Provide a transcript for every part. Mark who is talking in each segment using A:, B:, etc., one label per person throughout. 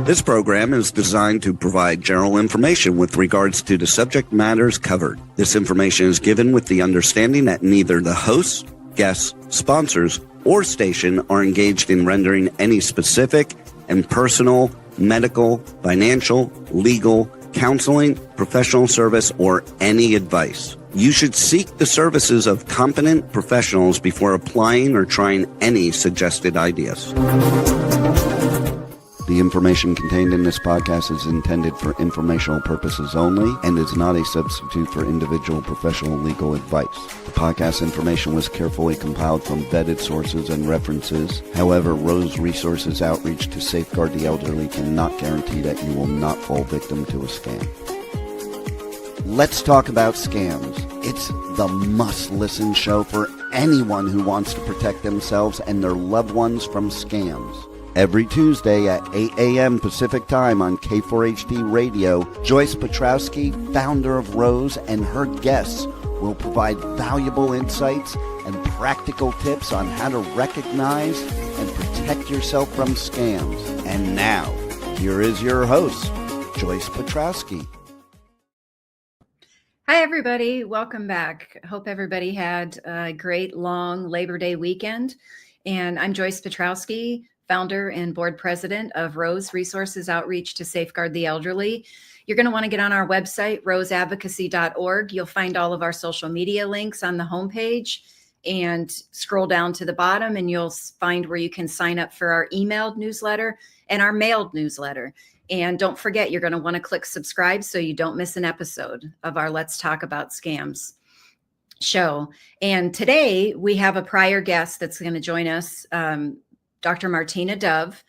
A: This program is designed to provide general information with regards to the subject matters covered. This information is given with the understanding that neither the hosts, guests, sponsors, or station are engaged in rendering any specific and personal, medical, financial, legal, counseling, professional service, or any advice. You should seek the services of competent professionals before applying or trying any suggested ideas. The information contained in this podcast is intended for informational purposes only and is not a substitute for individual professional legal advice. The podcast information was carefully compiled from vetted sources and references. However, R.O.S.E Resources Outreach to Safeguard the Elderly cannot guarantee that you will not fall victim to a scam. Let's talk about scams. It's the must-listen show for anyone who wants to protect themselves and their loved ones from scams. Every Tuesday at 8 a.m. Pacific Time on K4HD Radio, Joyce Petrowski, founder of R.O.S E, and her guests will provide valuable insights and practical tips on how to recognize and protect yourself from scams. And now, here is your host, Joyce Petrowski.
B: Hi, everybody. Welcome back. Hope everybody had a great long Labor Day weekend. And I'm Joyce Petrowski, founder and board president of R.O.S.E Resources Outreach to Safeguard the Elderly. You're going to want to get on our website, roseadvocacy.org. You'll find all of our social media links on the homepage and scroll down to the bottom and you'll find where you can sign up for our emailed newsletter and our mailed newsletter. And don't forget, you're going to want to click subscribe so you don't miss an episode of our Let's Talk About Scams show. And today we have a prior guest that's going to join us, Dr. Martina Dove.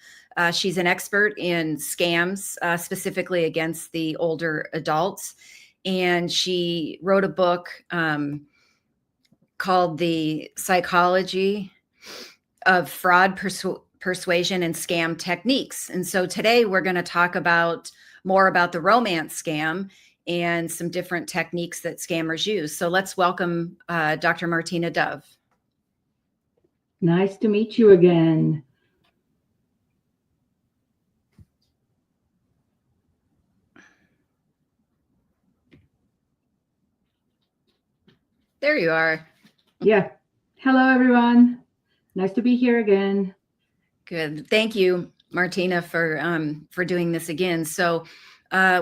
B: She's an expert in scams, specifically against the older adults. And she wrote a book called The Psychology of Fraud, Persuasion, and Scam Techniques. And so today we're going to talk more about the romance scam and some different techniques that scammers use. So let's welcome Dr. Martina Dove.
C: Nice to meet you again.
B: There you are.
C: Yeah. Hello, everyone. Nice to be here again.
B: Good. Thank you, Martina, for doing this again. So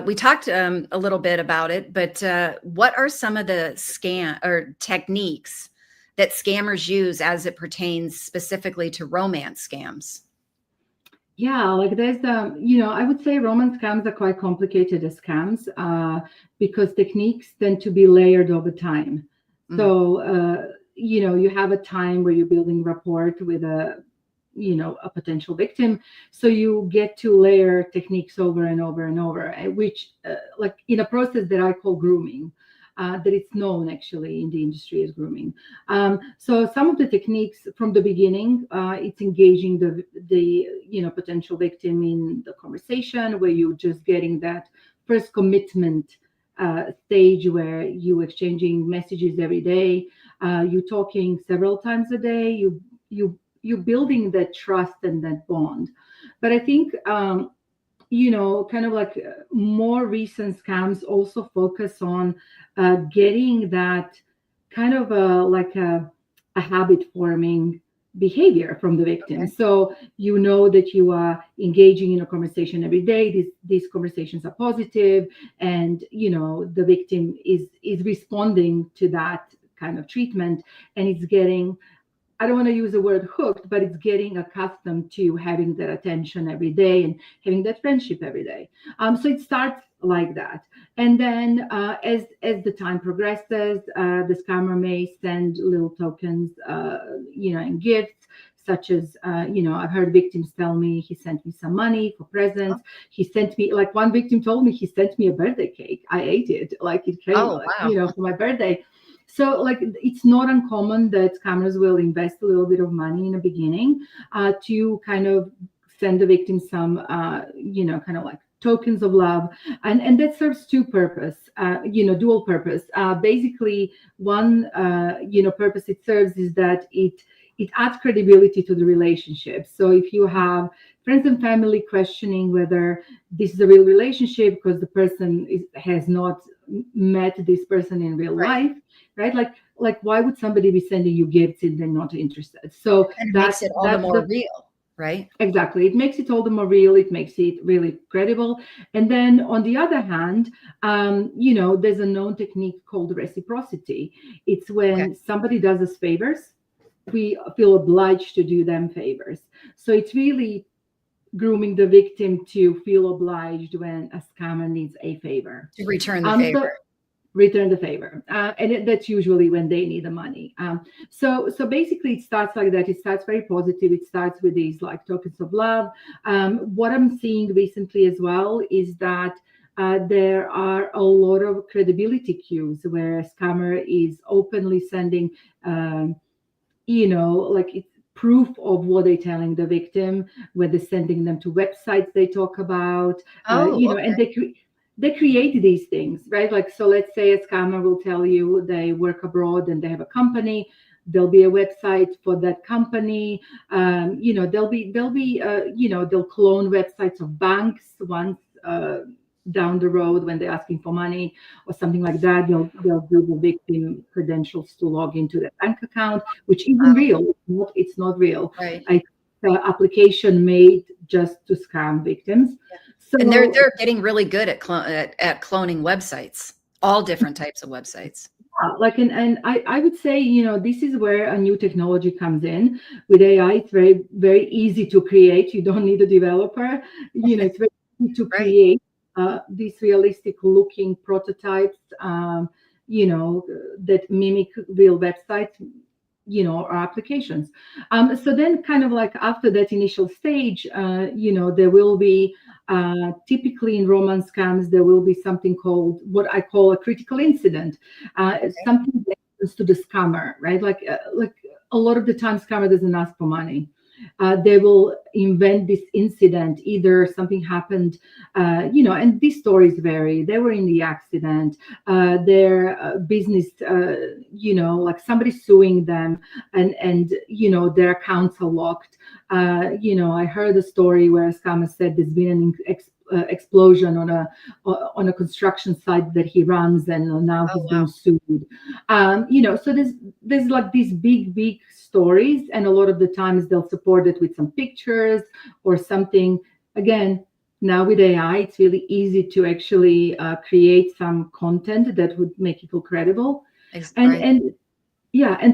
B: we talked a little bit about it, but what are some of the scam or techniques that scammers use as it pertains specifically to romance scams?
C: Yeah, like there's I would say romance scams are quite complicated as scams because techniques tend to be layered over time. Mm-hmm. So, you have a time where you're building rapport with a potential victim. So you get to layer techniques over and over and over, which like in a process that I call grooming. That it's known actually in the industry as grooming. So some of the techniques from the beginning, it's engaging the potential victim in the conversation where you're just getting that first commitment stage where you exchanging messages every day, you talking several times a day, you building that trust and that bond. But I think kind of like more recent scams also focus on getting that kind of a habit forming behavior from the victim. Okay. So that you are engaging in a conversation every day. These conversations are positive, and the victim is responding to that kind of treatment, and it's getting, I don't want to use the word hooked, but it's getting accustomed to having that attention every day and having that friendship every day. So it starts like that. And then as the time progresses, the scammer may send little tokens, and gifts, such as, I've heard victims tell me he sent me some money for presents. He sent me, like one victim told me he sent me a birthday cake. I ate it, like it came, for my birthday. So like it's not uncommon that scammers will invest a little bit of money in the beginning to kind of send the victim some, kind of like tokens of love. And that serves dual purpose. Basically, one, purpose it serves is that it adds credibility to the relationship. So if you have friends and family questioning whether this is a real relationship because the person has not met this person in real
B: Right.
C: life, right? Like why would somebody be sending you gifts if they're not interested? So
B: And it
C: that's
B: makes it all the more real, right?
C: exactly. It makes it all the more real. It makes it really credible. And then on the other hand, there's a known technique called reciprocity. It's
B: Okay.
C: when somebody does us favors, we feel obliged to do them favors. So it's really grooming the victim to feel obliged when a scammer needs a favor.
B: To return the
C: So
B: favor.
C: return the favor, that's usually when they need the money. So basically it starts like that. It starts very positive. It starts with these like tokens of love. What I'm seeing recently as well is that there are a lot of credibility cues where a scammer is openly sending like it's proof of what they're telling the victim, where they're sending them to websites they talk about,
B: Oh,
C: and
B: okay.
C: they create these things, right? Like, so let's say a scammer will tell you they work abroad and they have a company. There'll be a website for that company. They'll clone websites of banks once down the road when they're asking for money or something like that. They'll give the victim credentials to log into their bank account, which isn't real. It's not real.
B: Right.
C: It's an application made just to scam victims. So
B: And they're getting really good at cloning websites, all different types of websites.
C: and I would say, this is where a new technology comes in. With AI, it's very, very easy to create. You don't need a developer. It's very easy to
B: Right.
C: create these realistic looking prototypes, that mimic real websites, or applications. So then kind of like after that initial stage, there will be typically in romance scams, there will be something called what I call a critical incident, something that happens to the scammer, right? Like a lot of the time, scammer doesn't ask for money. They will invent this incident. Either something happened, and these stories vary. They were in the accident, their business, like somebody suing them, and their accounts are locked. I heard a story where a scammer said there's been an explosion on a construction site that he runs, and now he's being sued. So there's like these big stories, and a lot of the times they'll support it with some pictures or something. Again, now with AI, it's really easy to actually create some content that would make it look credible. And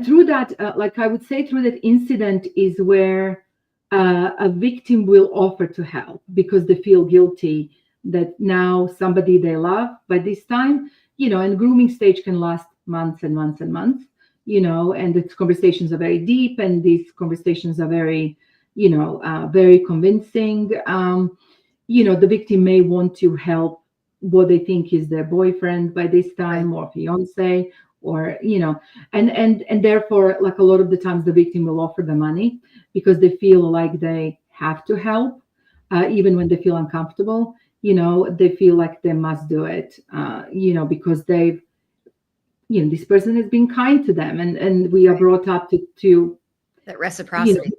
C: through that, like I would say, through that incident is where a victim will offer to help because they feel guilty that now somebody they love by this time, and grooming stage can last months and months and months, and the conversations are very deep, and these conversations are very, very convincing. The victim may want to help what they think is their boyfriend by this time, or fiance, or and therefore, like a lot of the times the victim will offer the money because they feel like they have to help, even when they feel uncomfortable. They feel like they must do it, because they've, this person has been kind to them, and we are brought up to
B: that reciprocity.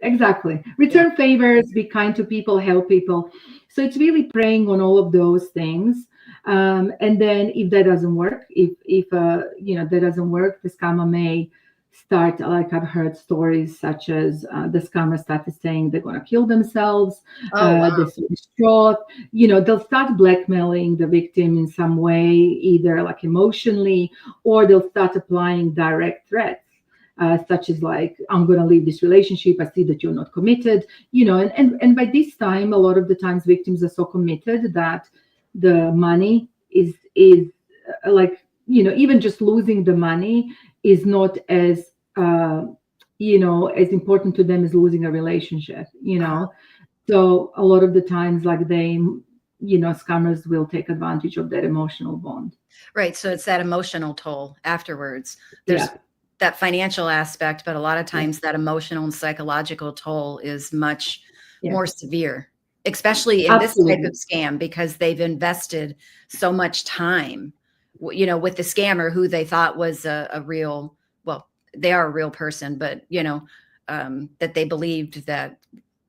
C: Exactly. Return favors, be kind to people, help people. So it's really preying on all of those things. And then if that doesn't work, if that doesn't work, the scammer may start, like I've heard stories such as the scammer started saying they're going to kill themselves. They're so distraught. They'll start blackmailing the victim in some way, either like emotionally, or they'll start applying direct threats. Such as like, I'm going to leave this relationship. I see that you're not committed, and by this time, a lot of the times victims are so committed that the money is like, even just losing the money is not as, as important to them as losing a relationship, So a lot of the times, like they, scammers will take advantage of that emotional bond.
B: Right. So it's that emotional toll afterwards. There's that financial aspect, but a lot of times that emotional and psychological toll is much more severe, especially in this type of scam, because they've invested so much time, with the scammer who they thought was a real, well, they are a real person, but, that they believed that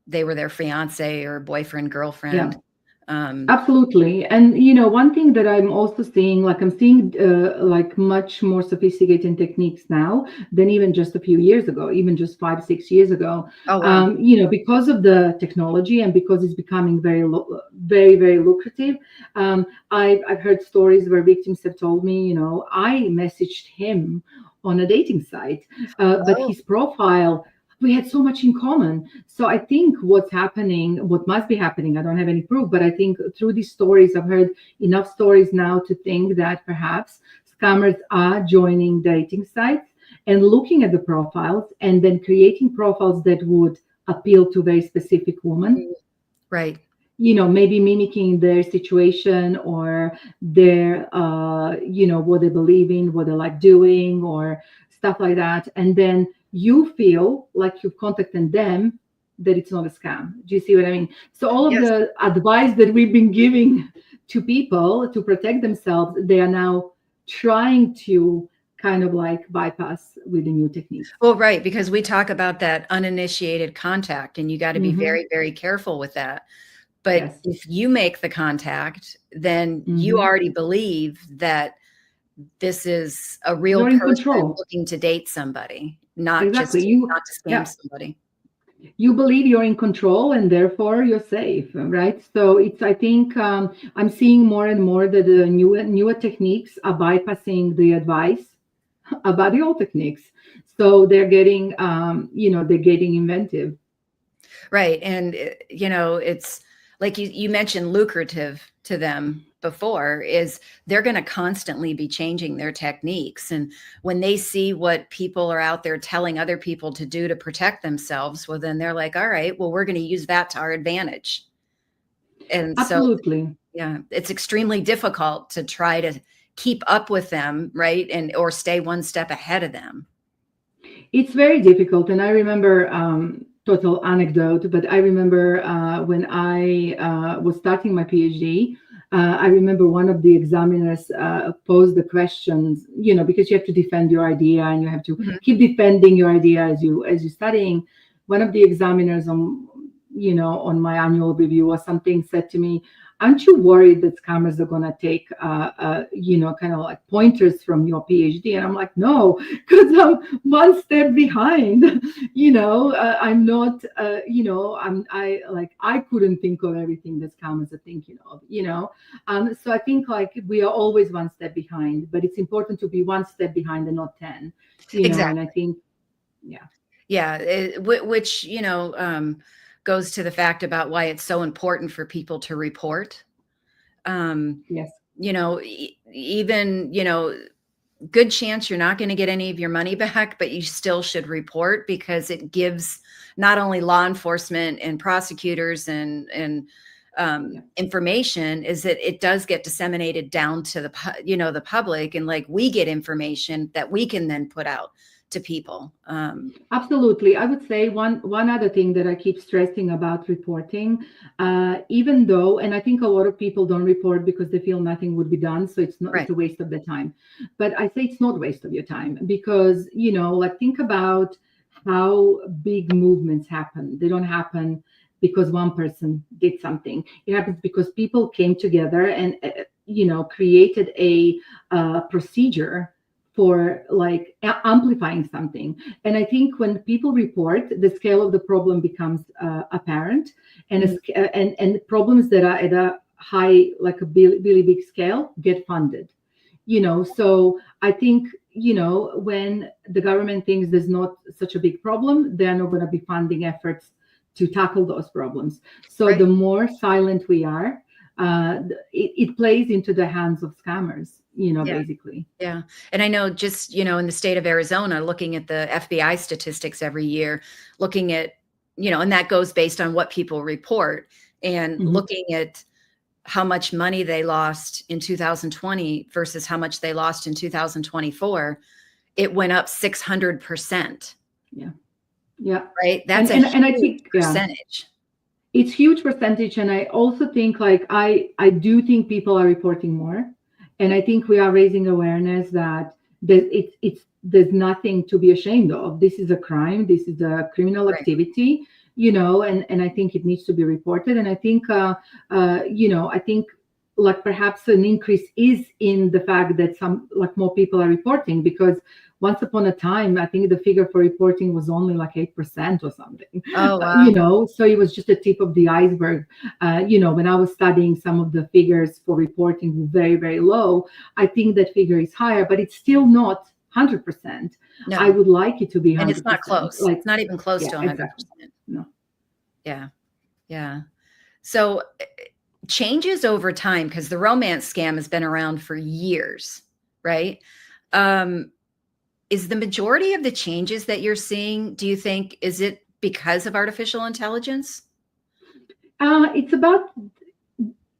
B: they were their fiance or boyfriend, girlfriend.
C: Absolutely. And one thing that I'm also seeing, like I'm seeing like much more sophisticated techniques now than even just a few years ago, even just 5, 6 years ago.
B: Oh, wow.
C: Because of the technology and because it's becoming very, very lucrative. I've heard stories where victims have told me, I messaged him on a dating site, but his profile, we had so much in common. So I think what must be happening, I don't have any proof, but I think through these stories, I've heard enough stories now to think that perhaps scammers are joining dating sites and looking at the profiles and then creating profiles that would appeal to very specific women.
B: Right.
C: Maybe mimicking their situation or their, what they believe in, what they like doing or stuff like that. And then you feel like you've contacted them, that it's not a scam. Do you see what I mean? So all of the advice that we've been giving to people to protect themselves, they are now trying to kind of like bypass with the new techniques.
B: Well, right, because we talk about that uninitiated contact, and you got to be very, very careful with that. But if you make the contact, then you already believe that this is a real person looking to date somebody, not just not to scam somebody.
C: You believe you're in control and therefore you're safe, right? So I think I'm seeing more and more that the newer techniques are bypassing the advice about the old techniques. So they're getting, they're getting inventive.
B: Right. And, it's like you mentioned lucrative to them before, is they're going to constantly be changing their techniques. And when they see what people are out there telling other people to do to protect themselves, well, then they're like, all right, well, we're going to use that to our advantage. And
C: absolutely.
B: So, it's extremely difficult to try to keep up with them, right? Or stay one step ahead of them.
C: It's very difficult. And I remember, total anecdote, but I remember when I was starting my PhD, I remember one of the examiners posed the questions, because you have to defend your idea and you have to keep defending your idea as you're studying. One of the examiners on my annual review or something said to me, aren't you worried that scammers are going to take, kind of like pointers from your PhD? And I'm like, no, because I'm one step behind. I'm not, I couldn't think of everything that scammers are thinking of, So I think like we are always one step behind, but it's important to be one step behind and not 10,
B: exactly.
C: And I think,
B: which, goes to the fact about why it's so important for people to report.
C: Yes.
B: Even, good chance you're not going to get any of your money back, but you still should report, because it gives not only law enforcement and prosecutors and information, is that it does get disseminated down to the public, and like we get information that we can then put out to people.
C: Absolutely. I would say one other thing that I keep stressing about reporting, even though, and I think a lot of people don't report because they feel nothing would be done. So it's not, it's a waste of their time. But I say it's not a waste of your time, because, think about how big movements happen. They don't happen because one person did something. It happens because people came together and, created a procedure for like amplifying something. And I think when people report, the scale of the problem becomes apparent, and and problems that are at a high, like a really big scale, get funded. So I think when the government thinks there's not such a big problem, they're not going to be funding efforts to tackle those problems. So the more silent we are, it plays into the hands of scammers. Basically.
B: Yeah. And I know just, in the state of Arizona, looking at the FBI statistics every year, looking at, and that goes based on what people report, and looking at how much money they lost in 2020 versus how much they lost in 2024, it went up 600%.
C: Yeah. Yeah.
B: Right. That's
C: and
B: I
C: think
B: percentage.
C: It's huge percentage. And I also think I do think people are reporting more. And I think we are raising awareness that there's nothing to be ashamed of. This is a crime. This is a criminal activity. and I think it needs to be reported. And I think, I think like perhaps an increase is in the fact that some like more people are reporting, because once upon a time, I think the figure for reporting was only like 8% or something.
B: Oh, wow.
C: So it was just the tip of the iceberg. When I was studying, some of the figures for reporting were very, very low. I think that figure is higher, but it's still not 100%.
B: No.
C: I would like it to be 100%.
B: And it's not close.
C: Like,
B: it's not even close to 100%.
C: Exactly. No.
B: Yeah. Yeah. So changes over time, because the romance scam has been around for years, right? Is the majority of the changes that you're seeing, do you think, is it because of artificial intelligence?
C: It's about,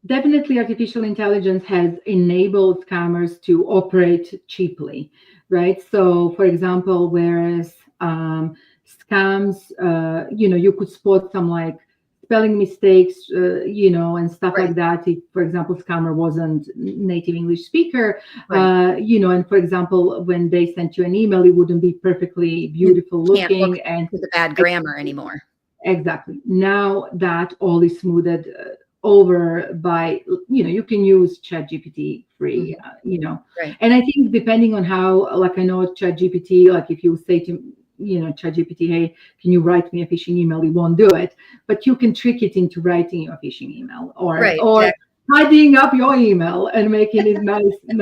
C: definitely artificial intelligence has enabled scammers to operate cheaply, right? So, for example, whereas scams, you could spot some like spelling mistakes, and stuff
B: Right.
C: like that. If, for example, scammer wasn't native English speaker,
B: Right.
C: and for example, when they sent you an email, it wouldn't be perfectly beautiful
B: Can't look
C: looking and
B: at the bad grammar anymore.
C: exactly. Now that all is smoothed over by, you can use ChatGPT free,
B: Right.
C: and I think depending on how, like I know ChatGPT, like if you say to, ChatGPT, hey, can you write me a phishing email? It won't do it, but you can trick it into writing you a phishing email, or
B: Right,
C: or
B: exactly.
C: tidying up your email and making it nice and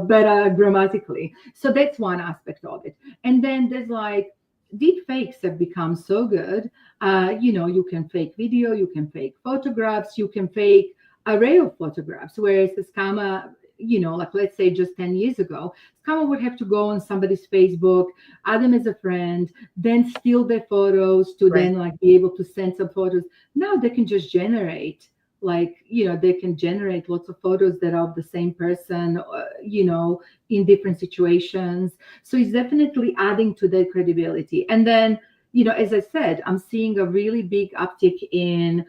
C: better grammatically. So that's one aspect of it. And then there's like deep fakes have become so good. You can fake video, you can fake photographs, you can fake array of photographs. Whereas the scammer, like let's say just 10 years ago, scammer would have to go on somebody's Facebook, add them as a friend, then steal their photos to
B: Right.
C: then like be able to send some photos. Now they can just generate they can generate lots of photos that are of the same person, in different situations. So it's definitely adding to their credibility. And then, as I said, I'm seeing a really big uptick in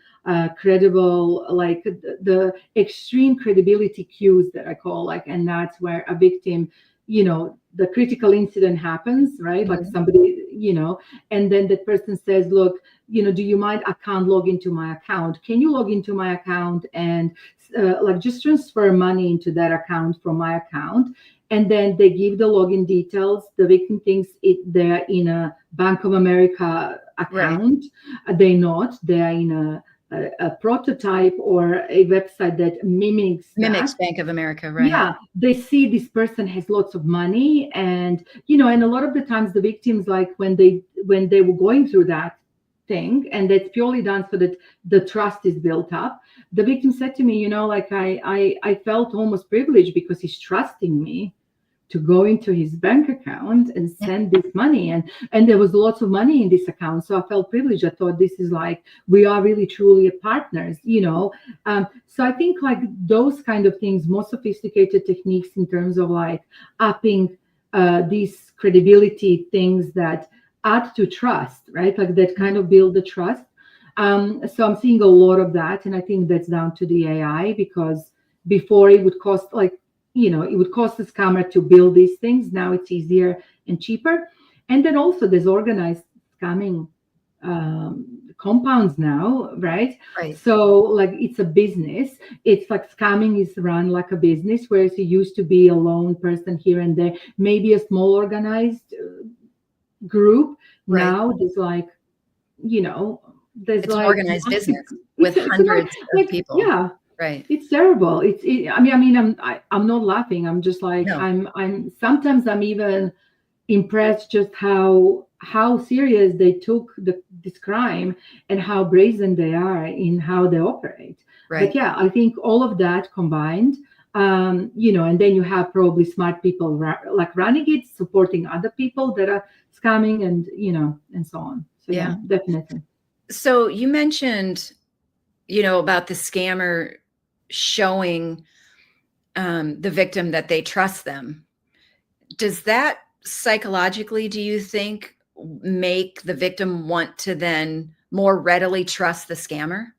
C: credible, like the extreme credibility cues that I call, like, and that's where a victim, the critical incident happens, right? Like somebody, and then that person says, look, do you mind? I can't log into my account. Can you log into my account and just transfer money into that account from my account? And then they give the login details. The victim thinks they're in a Bank of America account. Right. They're not. They're in a prototype or a website that mimics
B: Bank of America, right?
C: Yeah, they see this person has lots of money, and and a lot of the times the victims, like when they were going through that thing, and that's purely done so that the trust is built up. The victim said to me, like I felt almost privileged because he's trusting me to go into his bank account and send this money, and there was lots of money in this account, so I felt privileged. I thought, this is like, we are really truly partners, so I think like those kind of things, more sophisticated techniques in terms of like upping these credibility things that add to trust, right? Like that kind of build the trust. So I'm seeing a lot of that, and I think that's down to the AI, because before it would cost it would cost the scammer to build these things. Now it's easier and cheaper. And then also there's organized scamming compounds now, right? So like it's a business. It's like scamming is run like a business, whereas it used to be a lone person here and there, maybe a small organized group. Right. Now there's like, there's
B: it's
C: like
B: an organized business with hundreds of people.
C: Yeah.
B: Right.
C: It's terrible. I'm not laughing. I'm just like,
B: No.
C: I'm sometimes I'm even impressed just how serious they took this crime and how brazen they are in how they operate. Right. But yeah, I think all of that combined, and then you have probably smart people like running it, supporting other people that are scamming, and and so on. So yeah, definitely.
B: So you mentioned, about the scammer showing the victim that they trust them. Does that psychologically, do you think, make the victim want to then more readily trust the scammer?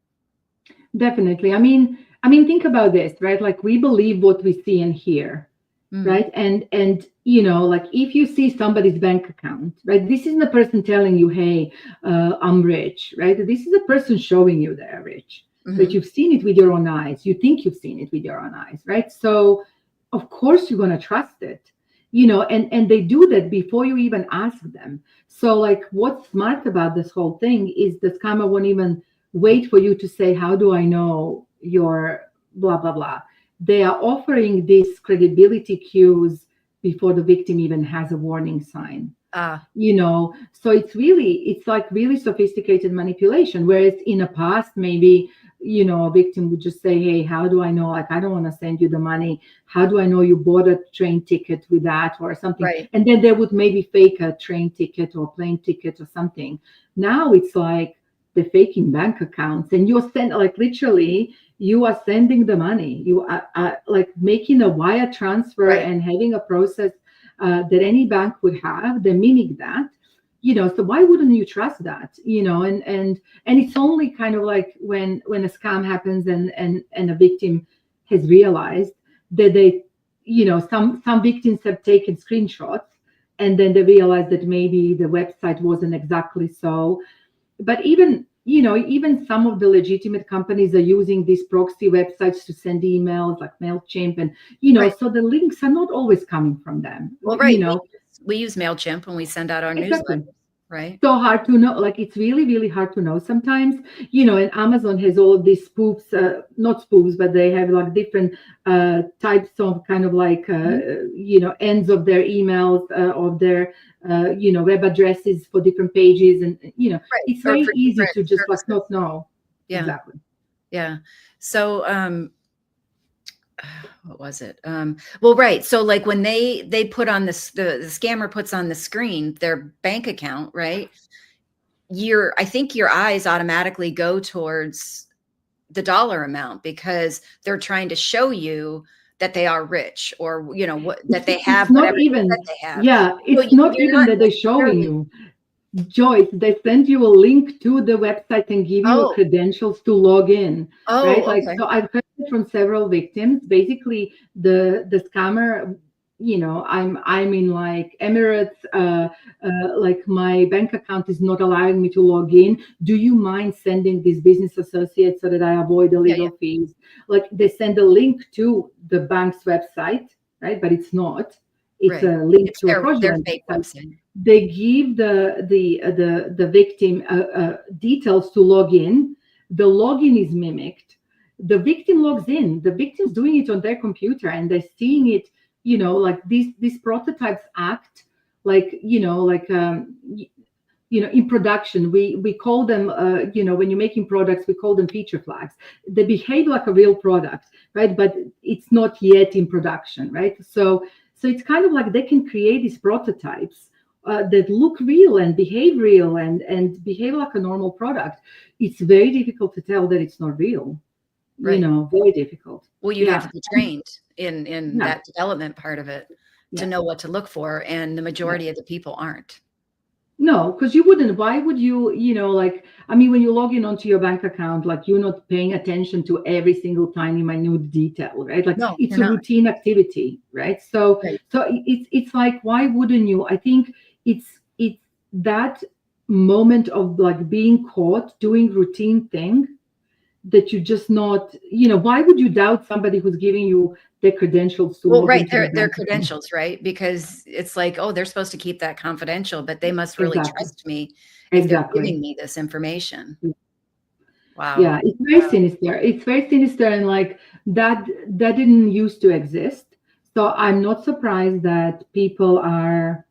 C: Definitely. I mean, think about this, right? Like we believe what we see and hear. right? And like if you see somebody's bank account, right, this isn't a person telling you, hey, I'm rich, right? This is a person showing you they're rich, but you've seen it with your own eyes. You think you've seen it with your own eyes, right? So of course you're going to trust it, and they do that before you even ask them. So like what's smart about this whole thing is the scammer won't even wait for you to say, how do I know your blah blah blah. They are offering these credibility cues before the victim even has a warning sign. So it's like really sophisticated manipulation. Whereas in the past, maybe, a victim would just say, hey, how do I know? Like, I don't want to send you the money. How do I know you bought a train ticket with that or something?
B: Right.
C: And then they would maybe fake a train ticket or plane ticket or something. Now it's like they're faking bank accounts, and you're like literally you are sending the money. You are like making a wire transfer and having a process that any bank would have. They mimic that, so why wouldn't you trust that? And it's only kind of like when a scam happens and a victim has realized that they, some victims have taken screenshots, and then they realize that maybe the website wasn't exactly so. But even some of the legitimate companies are using these proxy websites to send emails like MailChimp, and so the links are not always coming from them.
B: Well, right. We use MailChimp when we send out our
C: Exactly.
B: newsletters, right?
C: So hard to know, like it's really, really hard to know sometimes, and Amazon has all of these spoofs, not spoofs, but they have like different types of kind of like, ends of their emails, of their, web addresses for different pages. And, it's very easy to just like not know.
B: Yeah.
C: Exactly.
B: Yeah. So, what was it? Well, right. So like when they put on this, the scammer puts on the screen their bank account, right? I think your eyes automatically go towards the dollar amount because they're trying to show you that they are rich, or what that they have,
C: it's not
B: whatever
C: even
B: that they have.
C: Yeah, it's
B: So
C: not
B: you're
C: even
B: not
C: that they're showing
B: necessarily-
C: you. Joyce, they send you a link to the website and give you credentials to log in, right? Like,
B: Okay.
C: so I've heard it from several victims. Basically, the scammer, I'm in like Emirates, like my bank account is not allowing me to log in. Do you mind sending this business associate so that I avoid the legal fees? Like they send a link to the bank's website, right? But it's not. It's a link to a fraudulent website. They give the victim details to log in. The login is mimicked. The victim logs in. The victim's doing it on their computer, and they're seeing it. Like these prototypes act like in production we call them when you're making products we call them feature flags. They behave like a real product, right? But it's not yet in production, right? So it's kind of like they can create these prototypes that look real and behave real and behave like a normal product. It's very difficult to tell that it's not real.
B: Right.
C: Very difficult.
B: Well, you have to be trained in that development part of it to know what to look for, and the majority of the people aren't.
C: No, because you wouldn't. Why would you, like, I mean, when you log in onto your bank account, like you're not paying attention to every single tiny minute detail, right? Like it's a routine activity, right? So it's like, why wouldn't you? I think it's that moment of like being caught doing routine thing that you just not, why would you doubt somebody who's giving you their credentials to log into
B: their credentials, right? Because it's like, oh, they're supposed to keep that confidential, but they must really trust me if they're giving me this information. Wow.
C: Yeah, it's very sinister. It's very sinister, and like that didn't used to exist. So I'm not surprised that people are,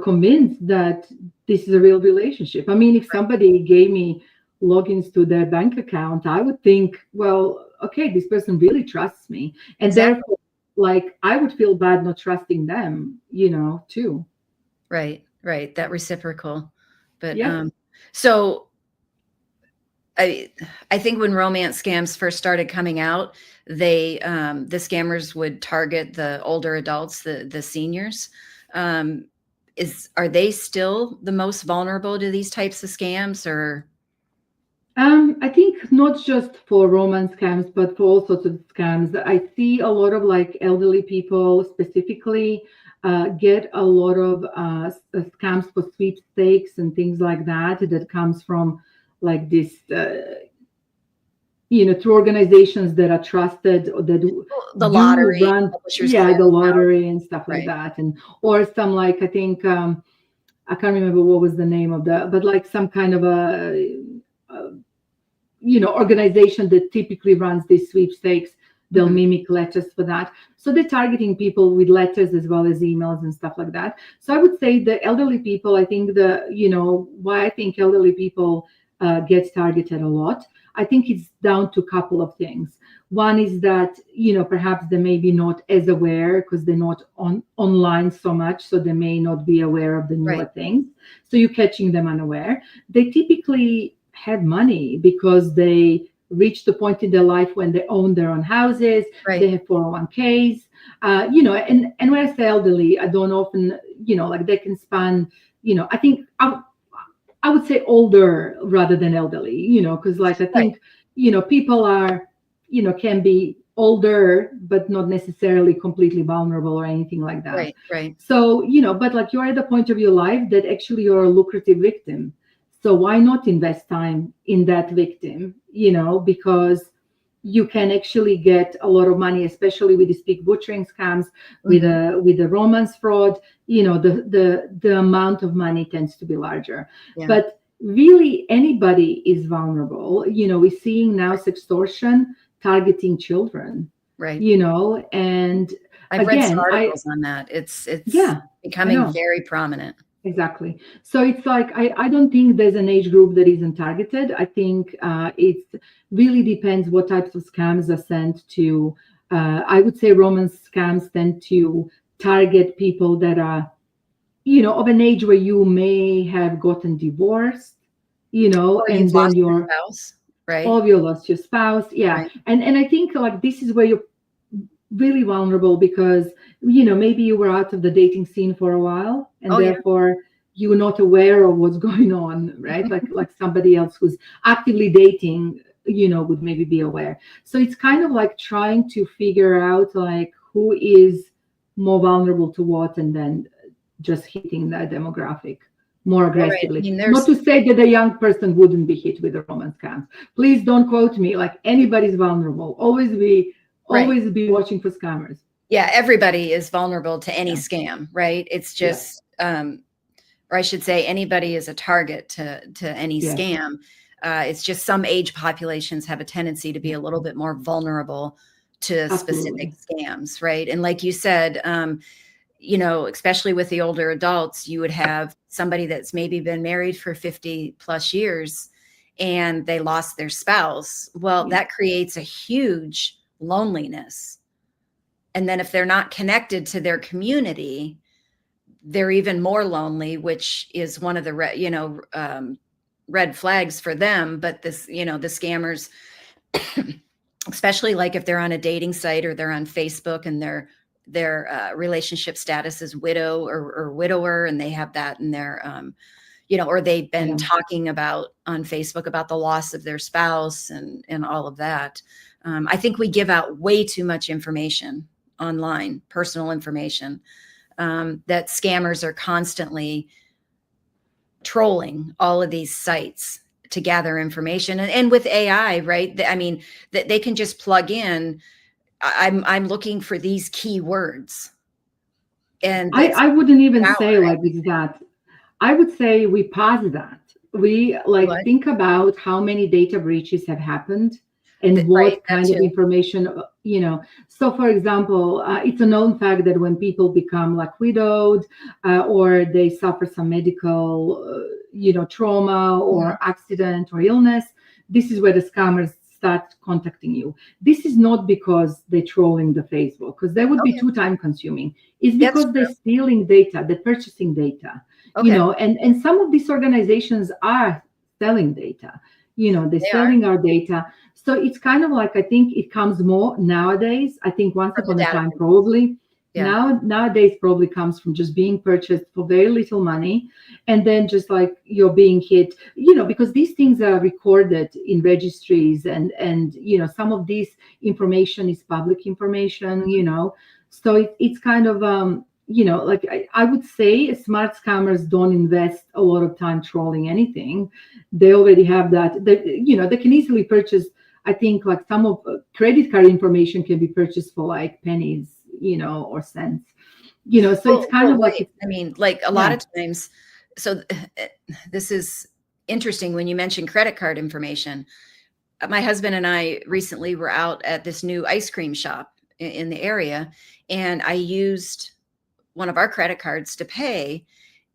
C: convinced that this is a real relationship. I mean, if somebody gave me logins to their bank account, I would think, well, okay, this person really trusts me. And therefore, like, I would feel bad not trusting them, too.
B: Right. That reciprocal. But so I think when romance scams first started coming out, the scammers would target the older adults, the seniors. Are they still the most vulnerable to these types of scams, or?
C: I think not just for romance scams, but for all sorts of scams. I see a lot of like elderly people specifically get a lot of scams for sweepstakes and things like that that comes from like this, through organizations that are trusted or that
B: The
C: do
B: lottery,
C: run,
B: publishers
C: yeah, the
B: clearinghouse.
C: lottery and stuff like
B: Right.
C: that, and or some like I think I can't remember what was the name of but like some kind of a organization that typically runs these sweepstakes. They'll mimic letters for that. So they're targeting people with letters as well as emails and stuff like that. So I would say the elderly people, I think why I think elderly people get targeted a lot. I think it's down to a couple of things. One is that, perhaps they may be not as aware because they're not online so much. So they may not be aware of the newer things. So you're catching them unaware. They typically have money because they reach the point in their life when they own their own houses, they have 401ks, and when I say elderly, I don't often, like they can span, I think I would say older rather than elderly, because like I think, people are, can be older, but not necessarily completely vulnerable or anything like that.
B: Right.
C: So, but like you're at the point of your life that actually you're a lucrative victim. So why not invest time in that victim, because you can actually get a lot of money, especially with these big butchering scams, with the romance fraud, the amount of money tends to be larger. Yeah. But really anybody is vulnerable. We're seeing now sextortion targeting children, and
B: I've read some articles on that. It's becoming very prominent.
C: Exactly. So it's like, I don't think there's an age group that isn't targeted. I think it really depends what types of scams are sent to. I would say romance scams tend to target people that are, of an age where you may have gotten divorced,
B: or
C: and then your
B: spouse, right?
C: Or you lost your spouse. Yeah. Right. And I think like this is where you're really vulnerable because maybe you were out of the dating scene for a while and therefore you were not aware of what's going on, right? like somebody else who's actively dating would maybe be aware. So it's kind of like trying to figure out like who is more vulnerable to what, and then just hitting that demographic more aggressively. Right. I mean, not to say that a young person wouldn't be hit with a romance scam. Please don't quote me. Like anybody's vulnerable. Always be watching for scammers.
B: Yeah, everybody is vulnerable to any scam, right? It's just, or I should say, anybody is a target to any scam. It's just some age populations have a tendency to be a little bit more vulnerable to specific scams, right? And like you said, especially with the older adults, you would have somebody that's maybe been married for 50 plus years and they lost their spouse. Well, that creates a huge loneliness. And then if they're not connected to their community, they're even more lonely, which is one of the red flags for them. But this, the scammers, especially like if they're on a dating site or they're on Facebook and their relationship status is widow or widower, and they have that in their or they've been talking about on Facebook about the loss of their spouse and all of that. I think we give out way too much information online, personal information, that scammers are constantly trolling all of these sites to gather information. And with AI, right? I mean, they can just plug in, I'm looking for these keywords. And
C: I wouldn't even say like that. I would say we pause that. We think about how many data breaches have happened and what kind of information, So for example, it's a known fact that when people become like widowed or they suffer some medical, trauma or accident or illness, this is where the scammers start contacting you. This is not because they're trolling the Facebook, because that would be too time consuming. It's because they're stealing data, they're purchasing data, and some of these organizations are selling data, they're selling our data. So it's kind of like, I think it comes more nowadays. I think once upon a time, probably
B: Yeah.
C: Nowadays probably comes from just being purchased for very little money, and then just like you're being hit, because these things are recorded in registries, and some of this information is public information, so it's kind of like I would say smart scammers don't invest a lot of time trolling anything. They already have that. They can easily purchase. I think like some of credit card information can be purchased for like pennies, or cents, so it's kind of like,
B: right. I mean, like a lot
C: yeah,
B: of times, so this is interesting when you mention credit card information. My husband and I recently were out at this new ice cream shop in the area, and I used one of our credit cards to pay,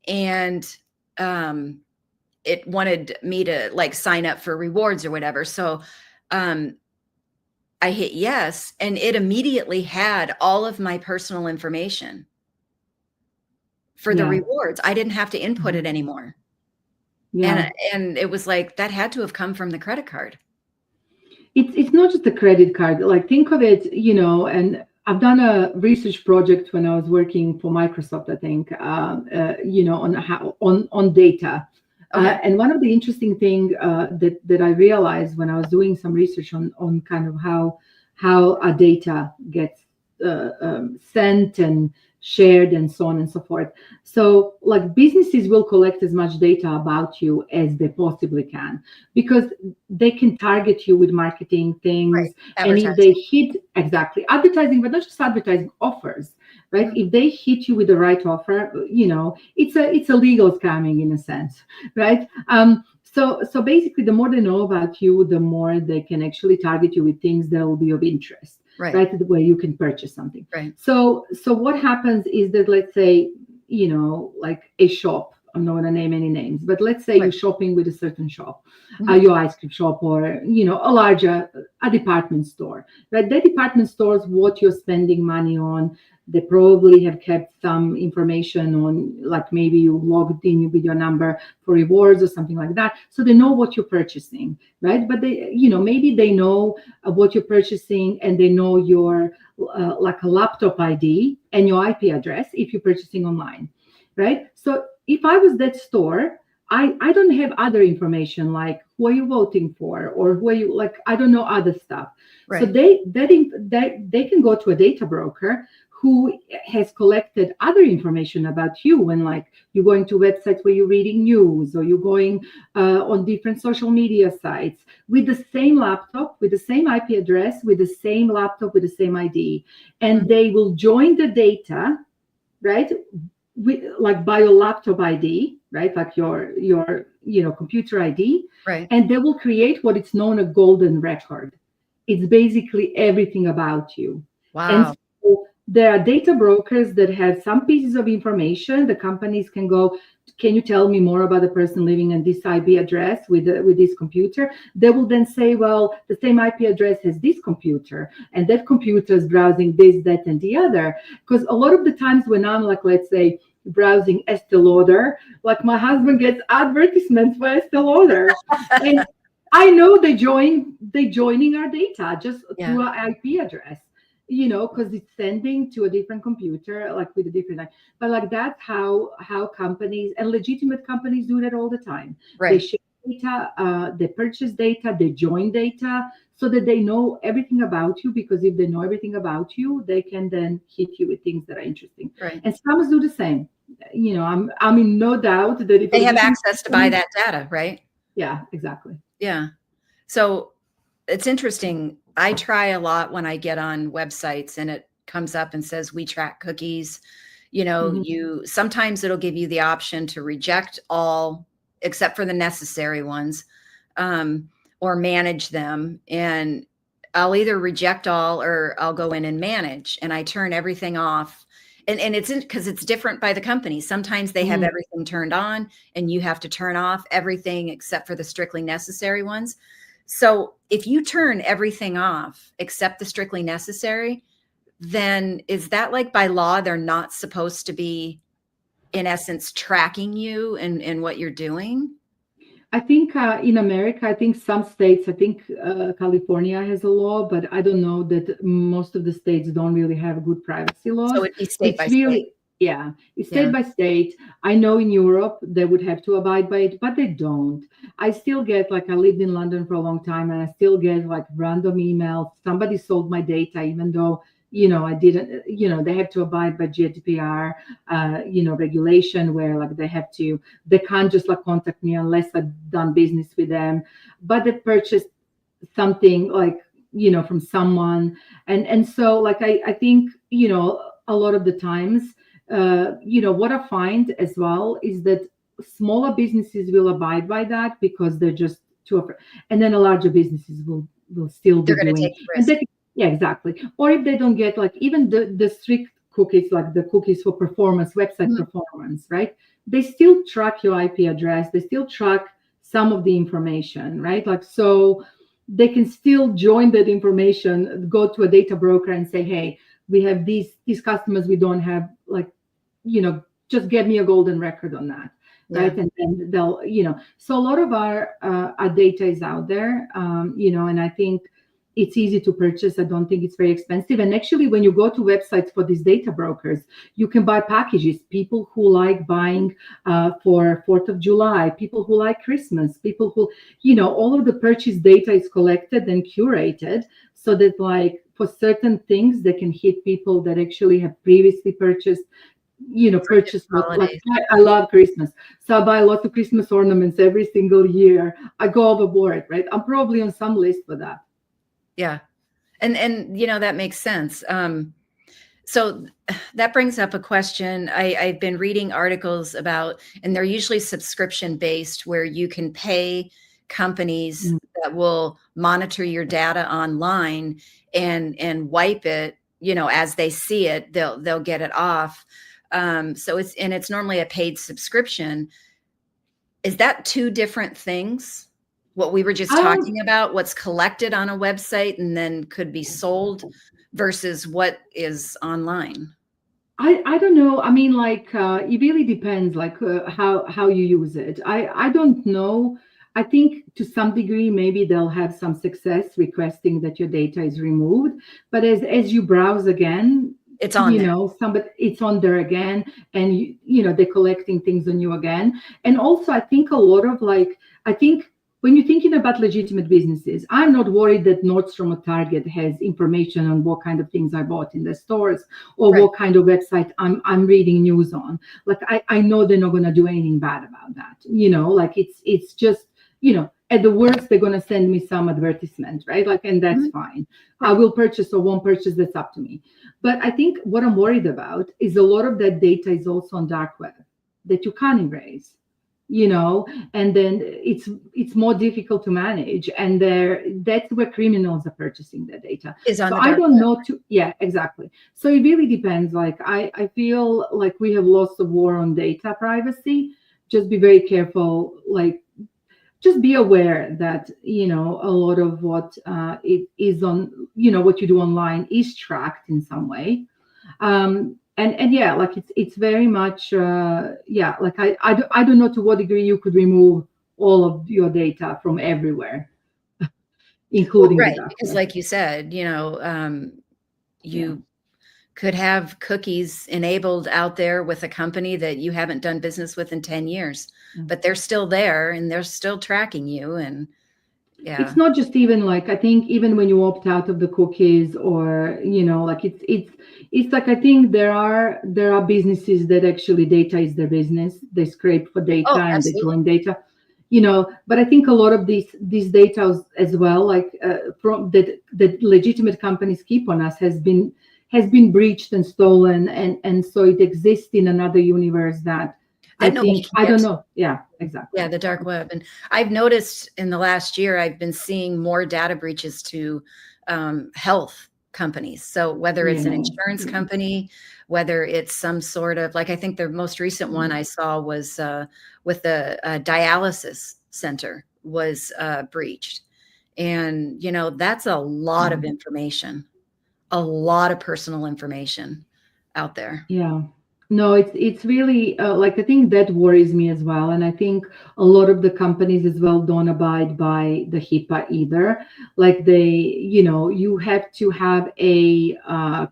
B: and it wanted me to like sign up for rewards or whatever. So um, I hit yes, and it immediately had all of my personal information for the
C: yeah,
B: rewards. I didn't have to input it anymore.
C: yeah.
B: And it was like that had to have come from the credit card.
C: It's not just a credit card. Like think of it, and I've done a research project when I was working for Microsoft, I think, on how on data.
B: Okay.
C: And one of the interesting thing that I realized when I was doing some research on kind of how our data gets sent and shared and so on and so forth. So like businesses will collect as much data about you as they possibly can, because they can target you with marketing things.
B: Right.
C: And if they
B: Advertising.
C: hit exactly advertising, but not just advertising, offers, right?
B: Mhm.
C: If they hit you with the right offer, it's a legal scamming in a sense, right? So basically, the more they know about you, the more they can actually target you with things that will be of interest,
B: Right.
C: right? Where you can purchase something.
B: Right.
C: So what happens is that, let's say, like a shop. I'm not going to name any names, but let's say you're
B: Right.
C: shopping with a certain shop,
B: Mhm.
C: your ice cream shop, or a department store, right? That department stores what you're spending money on. They probably have kept some information on, like maybe you logged in with your number for rewards or something like that, so they know what you're purchasing, right? But they, maybe they know what you're purchasing, and they know your like a laptop ID and your IP address if you're purchasing online, right? So if I was that store, I don't have other information like who are you voting for, or who are you, like I don't know other stuff. So
B: Right.
C: they can go to a data broker who has collected other information about you, when like you're going to websites where you're reading news, or you're going on different social media sites with the same laptop, with the same IP address, with the same laptop, with the same ID, and
B: Mhm.
C: they will join the data, right? Like by your laptop ID, right? Like your computer ID,
B: Right.
C: and they will create what is known a golden record. It's basically everything about you. And
B: Wow.
C: so there are data brokers that have some pieces of information. The companies can go, can you tell me more about the person living in this IP address with this computer? They will then say, well, the same IP address has this computer, and that computer is browsing this, that, and the other. Because a lot of the times when I'm like, let's say, browsing Estee Lauder, like my husband gets advertisements for Estee Lauder, and I know they joining our data just
B: Yeah.
C: through our IP address, because it's sending to a different computer, like with a different. But like that's how companies and legitimate companies do that all the time. They
B: Right.
C: share data, they purchase data, they join data, so that they know everything about you. Because if they know everything about you, they can then hit you with things that are interesting.
B: Right.
C: And scammers do the same. I'm in no doubt that if a
B: They have
C: legitimate
B: access to buy
C: company,
B: that data, right?
C: yeah, exactly.
B: Yeah. So it's interesting. I try a lot when I get on websites and it comes up and says we track cookies.
C: Mhm.
B: You sometimes it'll give you the option to reject all except for the necessary ones, or manage them. And I'll either reject all or I'll go in and manage, and I turn everything off. And it's because it's different by the company. Sometimes they have
C: Mhm.
B: everything turned on and you have to turn off everything except for the strictly necessary ones. So if you turn everything off except the strictly necessary, then is that like by law, they're not supposed to be, in essence, tracking you and what you're doing?
C: I think in America, I think some states, I think California has a law, but I don't know that most of the states don't really have good privacy
B: So
C: laws.
B: it'd be state by
C: It's
B: state.
C: really, yeah, it's state
B: Yeah.
C: by state. I know in Europe they would have to abide by it, but they don't. I still get, like, I lived in London for a long time, and I still get like random emails. Somebody sold my data, even though, I didn't, they have to abide by GDPR, regulation, where like they can't just like contact me unless I've done business with them. But they purchased something, like, from someone. And so, like, I think, a lot of the times, what I find as well is that smaller businesses will abide by that because they're just too afraid. And then the larger businesses will still be
B: They're going to
C: doing,
B: take the
C: and
B: risk.
C: yeah, exactly. Or if they don't get, like, even the strict cookies, like the cookies for performance, website
B: Mhm.
C: performance, right? They still track your IP address. They still track some of the information, right? Like, so they can still join that information, go to a data broker and say, hey, we have these customers, we don't have, like, just get me a golden record on that.
B: Yeah.
C: Right. And then they'll, so a lot of our data is out there, and I think it's easy to purchase. I don't think it's very expensive. And actually, when you go to websites for these data brokers, you can buy packages. People who like buying for 4th of July, people who like Christmas, people who, all of the purchase data is collected and curated so that, like, for certain things, they can hit people that actually have previously purchased, purchase what, like,
B: Holidays.
C: I love Christmas, so I buy lots of Christmas ornaments every single year. I go overboard, right? I'm probably on some list for that.
B: Yeah. And that makes sense. So that brings up a question. I've been reading articles about, and they're usually subscription based, where you can pay companies that will monitor your data online and wipe it, as they see it, they'll get it off. So it's normally a paid subscription. Is that two different things? What we were just
C: Um,
B: talking about, what's collected on a website and then could be sold versus what is online?
C: I don't know. I mean, like, it really depends, like, how you use it. I don't know. I think to some degree maybe they'll have some success requesting that your data is removed, but as you browse again,
B: It's on there.
C: somebody, it's on there again, and they're collecting things on you again. And also, I think a lot of, like, I think when you're thinking about legitimate businesses, I'm not worried that Nordstrom or Target has information on what kind of things I bought in the stores, or
B: Right.
C: what kind of website I'm reading news on. Like, I know they're not going to do anything bad about that. Like, it's just, at the worst, they're going to send me some advertisement, right? Like, and that's
B: Mhm.
C: fine. I will purchase or won't purchase. That's up to me. But I think what I'm worried about is a lot of that data is also on dark web that you can't erase, and then it's more difficult to manage, and that's where criminals are purchasing their data.
B: Is on
C: So
B: the
C: I
B: dark
C: don't
B: web.
C: know yeah, exactly. So it really depends. Like, I feel like we have lost the war on data privacy. Just be very careful. Like, just be aware that, a lot of what it is on, what you do online is tracked in some way. And yeah, like, it's very much yeah, like, I don't know to what degree you could remove all of your data from everywhere,
B: Well,
C: including the
B: right,
C: dark
B: because
C: web.
B: like you said,
C: Yeah.
B: you could have cookies enabled out there with a company that you haven't done business with in 10 years,
C: Yeah.
B: but they're still there and they're still tracking you. And yeah,
C: It's not just, even like, I think even when you opt out of the cookies, or, like, it's like, I think there are businesses that actually data is their business. They scrape for data
B: oh,
C: and they
B: absolutely.
C: join data, but I think a lot of these data as well, like, from that legitimate companies keep on us, has been breached and stolen, and so it exists in another universe that I
B: That nobody
C: think,
B: can
C: I
B: get
C: don't
B: to.
C: know. Yeah, exactly.
B: Yeah, the dark web. And I've noticed in the last year, I've been seeing more data breaches to health companies. So whether it's an
C: Yeah,
B: insurance
C: yeah.
B: company, whether it's some sort of, like, I think the most recent one I saw was with a dialysis center was breached. And, that's a lot of information, a lot of personal information out there.
C: Yeah. No, it's really like I think that worries me as well, and I think a lot of the companies as well don't abide by the HIPAA either. Like you have to have a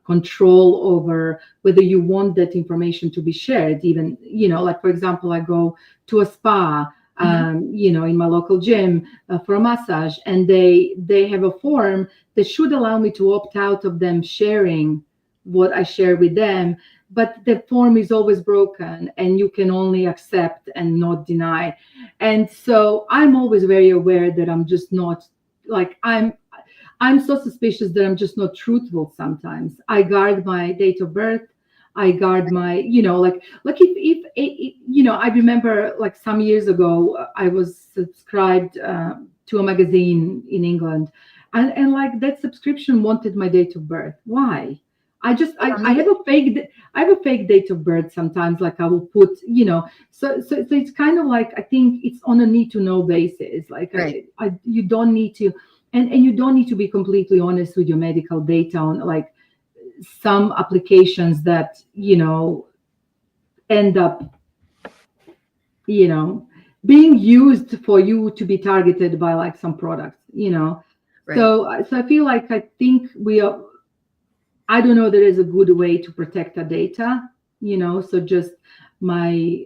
C: control over whether you want that information to be shared. Even like for example, I go to a spa,
B: Hmm.
C: in my local gym for a massage, and they have a form that should allow me to opt out of them sharing what I share with them, but the form is always broken and you can only accept and not deny. And so I'm always very aware that I'm just not like I'm so suspicious that I'm just not truthful sometimes. I guard my date of birth. I guard my, like if I remember like some years ago, I was subscribed to a magazine in England, and like that subscription wanted my date of birth. Why? I just
B: They don't
C: I
B: need
C: have
B: it.
C: I have a fake date of birth sometimes. Like I will put, so it's kind of like I think it's on a need to know basis. Like
B: Right.
C: you don't need to, and you don't need to be completely honest with your medical data on like some applications that end up you know being used for you to be targeted by like some products.
B: Right.
C: So I feel like I think we are I don't know there is a good way to protect the data. So just my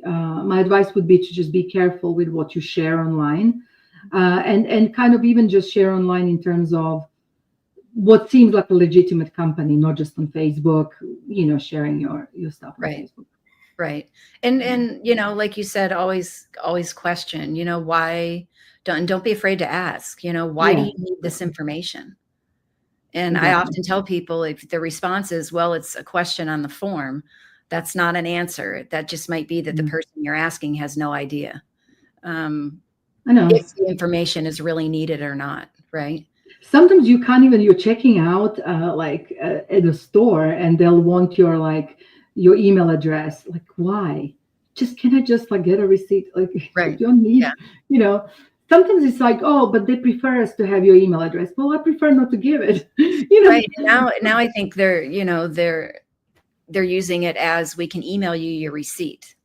C: advice would be to just be careful with what you share online, and kind of even just share online in terms of what seems like a legitimate company, not just on Facebook, sharing your stuff on
B: Right.
C: Facebook.
B: Right. And like you said, always question, why don't be afraid to ask, why do
C: Yeah,
B: you need this information? And I
C: exactly.
B: often tell people if the response is, well, it's a question on the form, that's not an answer. That just might be that the
C: Mhm.
B: person you're asking has no idea um,
C: I know.
B: if the information is really needed or not. Right.
C: Sometimes you can't even, you're checking out at a store and they'll want your email address. Like, why? Just can I just like get a receipt? Like, you
B: Right.
C: don't
B: Yeah.
C: need, you know. Sometimes it's like, oh, but they prefer us to have your email address. Well, I prefer not to give it. you
B: Right.
C: know.
B: And now I think they're using it as we can email you your receipt.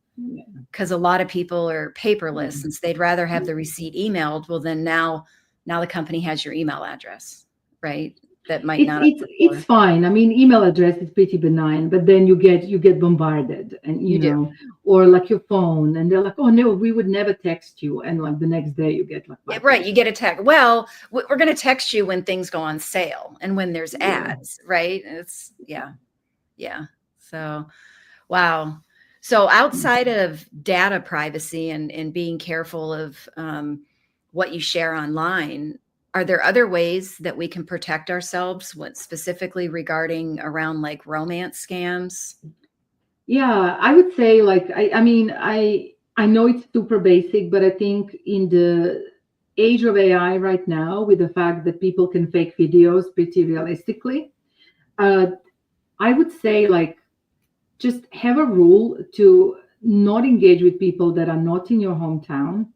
B: Because a lot of people are paperless, since they'd rather have the receipt emailed. Well, then now the company has your email address, right? That might
C: It's
B: not have
C: it's it's
B: before.
C: fine. I mean, email address is pretty benign, but then you get bombarded, and
B: You do.
C: or like your phone, and they're like, "Oh no, we would never text you," and like the next day you get like
B: Yeah,
C: five
B: right. You
C: texts.
B: get a text. Well, we're going to text you when things go on sale and when there's
C: Yeah.
B: ads, right? It's yeah. So, wow. So outside of data privacy and being careful of what you share online, are there other ways that we can protect ourselves? What specifically regarding around like romance scams?
C: Yeah, I would say like I mean I know it's super basic, but I think in the age of AI right now, with the fact that people can fake videos pretty realistically, uh, I would say like just have a rule to not engage with people that are not in your hometown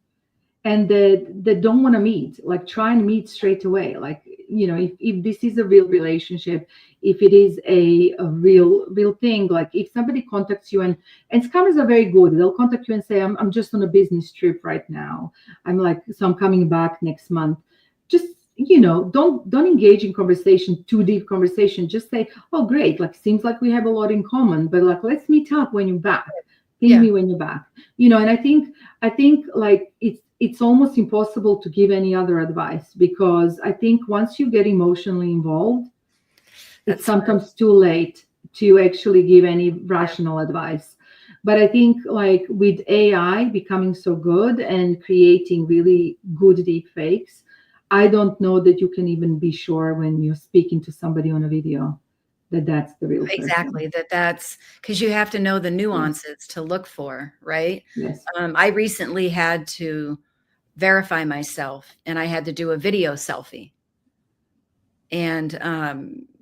C: and that don't want to meet. Like try and meet straight away. Like if this is a real relationship, if it is a real thing, like if somebody contacts you, and scammers are very good, they'll contact you and say, I'm just on a business trip right now, I'm coming back next month. Just don't engage in conversation, too deep conversation. Just say, oh great, like seems like we have a lot in common, but like let's meet up when you're back. Ping
B: Yeah,
C: me when you're back. And I think like it's almost impossible to give any other advice, because I think once you get emotionally involved, it's
B: that's right.
C: sometimes too late to actually give any rational advice. But I think like with AI becoming so good and creating really good deep fakes, I don't know that you can even be sure when you're speaking to somebody on a video that that's the real person.
B: Exactly. That's because you have to know the
C: Yeah.
B: nuances to look for, right?
C: Yes.
B: I recently had to verify myself and I had to do a video selfie. And,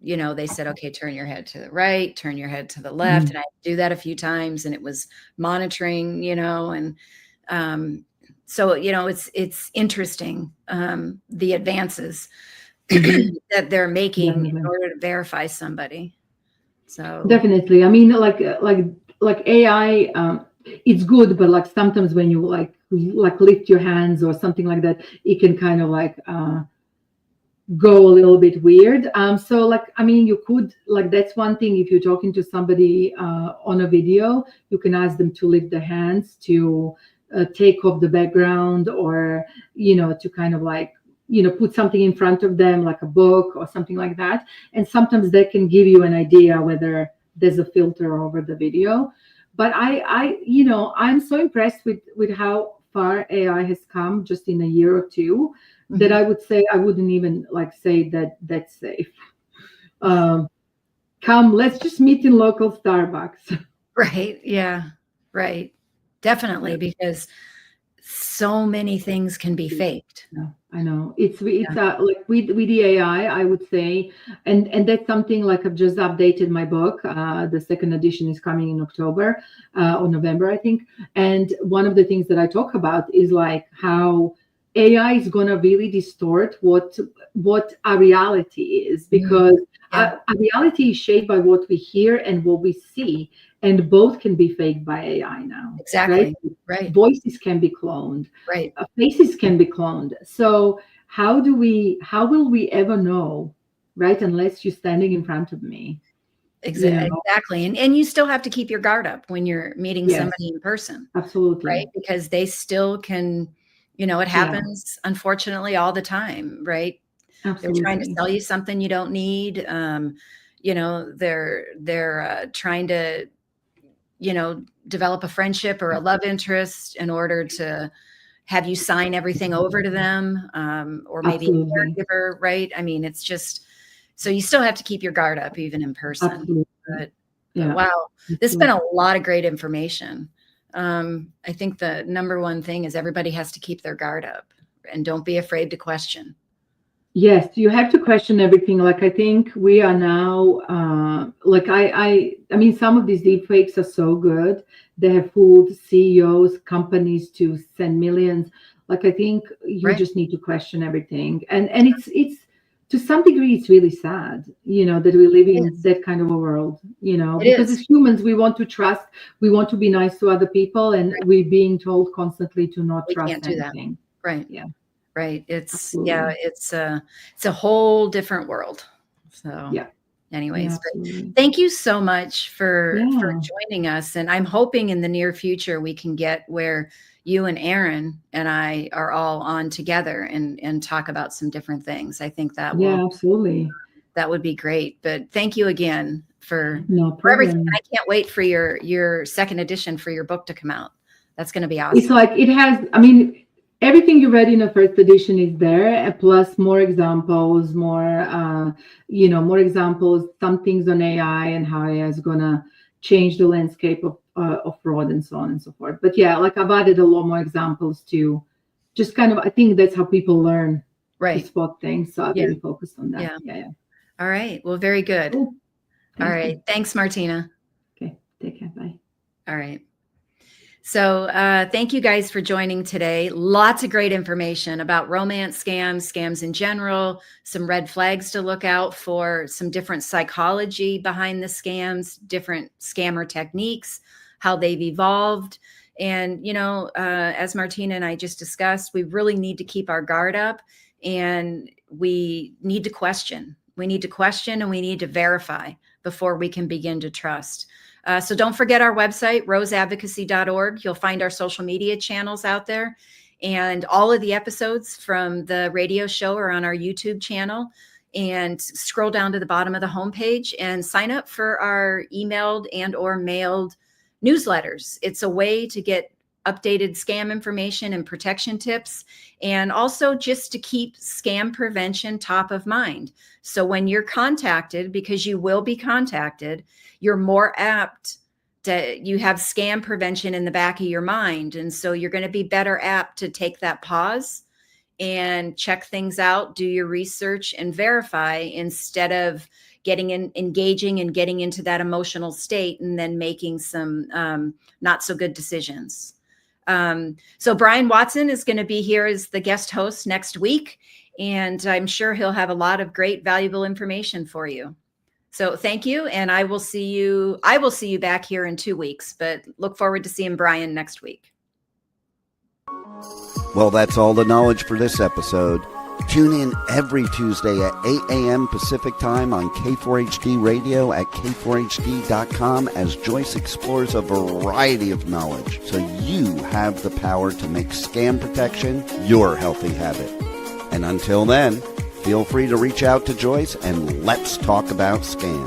B: they said, okay, turn your head to the right, turn your head to the left.
C: Mhm.
B: And I had to do that a few times and it was monitoring, and um, so, it's interesting the advances that they're making in
C: Definitely.
B: order to verify somebody. So,
C: Definitely. I mean, like like AI, it's good, but like sometimes when you like lift your hands or something like that, it can kind of like go a little bit weird. So like, I mean, you could like, that's one thing. If you're talking to somebody on a video, you can ask them to lift their hands, to take off the background, or, to kind of like, put something in front of them, like a book or something like that. And sometimes that can give you an idea whether there's a filter over the video. But I'm so impressed with how far AI has come just in a year or two, that I would say I wouldn't even like say that that's safe. Come, let's just meet in local Starbucks.
B: Right. Yeah. Right. Definitely, because so many things can be faked.
C: Yeah, I know. It's like with the AI, I would say, and that's something like I've just updated my book. The second edition is coming in October or November, I think. And one of the things that I talk about is like how AI is going to really distort what our reality is, because
B: Yeah.
C: our reality is shaped by what we hear and what we see, and both can be faked by AI now.
B: Exactly. Right.
C: Voices can be cloned.
B: Right.
C: Faces can be cloned. So how will we ever know, right? Unless you're standing in front of me.
B: Exactly. And you still have to keep your guard up when you're meeting
C: Yes,
B: somebody in person,
C: absolutely.
B: right? Because they still can, it happens unfortunately all the time, right? They're trying to
C: Absolutely.
B: sell you something you don't need. They're trying to, develop a friendship or a love interest in order to have you sign everything over to them, or maybe
C: Absolutely.
B: a caregiver, right? I mean, it's just, so you still have to keep your guard up even in person.
C: Absolutely.
B: But
C: Yeah.
B: wow, this has been a lot of great information. I think the number one thing is everybody has to keep their guard up and don't be afraid to question.
C: Yes, you have to question everything. Like I think we are now, like I mean, some of these deep fakes are so good. They have fooled CEOs, companies to send millions. Like I think you
B: Right.
C: just need to question everything, and it's to some degree it's really sad, that we live in that kind of a world,
B: It
C: because
B: is.
C: as humans we want to trust, we want to be nice to other people, and we're being told constantly to not
B: We
C: trust
B: can't do that.
C: anything.
B: Right.
C: Yeah.
B: Right. It's
C: Absolutely.
B: it's a whole different world. So
C: Yeah.
B: anyways, but
C: Absolutely.
B: thank you so much for
C: Yeah.
B: joining us. And I'm hoping in the near future we can get where you and Aaron and I are all on together and talk about some different things. I think that
C: Absolutely.
B: that would be great. But thank you again for
C: No
B: everything.
C: problem.
B: I can't wait for your second edition for your book to come out. That's going to be
C: It's
B: awesome.
C: like it has, I mean, everything you read in the first edition is there, plus more examples, more examples, some things on AI and how AI is gonna change the landscape of fraud and so on and so forth. But yeah, like I've added a lot more examples to just kind of, I think that's how people learn to
B: Right.
C: spot things. So I
B: Yeah.
C: really focused on that.
B: Yeah.
C: Yeah.
B: All right. Well, very good.
C: Cool.
B: All
C: Thank
B: right.
C: you.
B: Thanks, Martina.
C: Okay. Take care. Bye.
B: All right. So thank you guys for joining today. Lots of great information about romance scams in general, some red flags to look out for, some different psychology behind the scams, different scammer techniques, how they've evolved. And, as Martina and I just discussed, we really need to keep our guard up, and we need to question. We need to question and we need to verify before we can begin to trust. So don't forget our website, roseadvocacy.org. You'll find our social media channels out there. And all of the episodes from the radio show are on our YouTube channel. And scroll down to the bottom of the homepage and sign up for our emailed and or mailed newsletters. It's a way to get updated scam information and protection tips, and also just to keep scam prevention top of mind. So when you're contacted, because you will be contacted, you're more apt to, you have scam prevention in the back of your mind. And so you're going to be better apt to take that pause and check things out, do your research and verify, instead of engaging and getting into that emotional state and then making some not so good decisions. So Brian Watson is going to be here as the guest host next week, and I'm sure he'll have a lot of great, valuable information for you. So thank you. And I will see you back here in 2 weeks, but look forward to seeing Brian next week.
A: Well, that's all the knowledge for this episode. Tune in every Tuesday at 8 a.m. Pacific Time on K4HD Radio at k4hd.com as Joyce explores a variety of knowledge so you have the power to make scam protection your healthy habit. And until then, feel free to reach out to Joyce and let's talk about scams.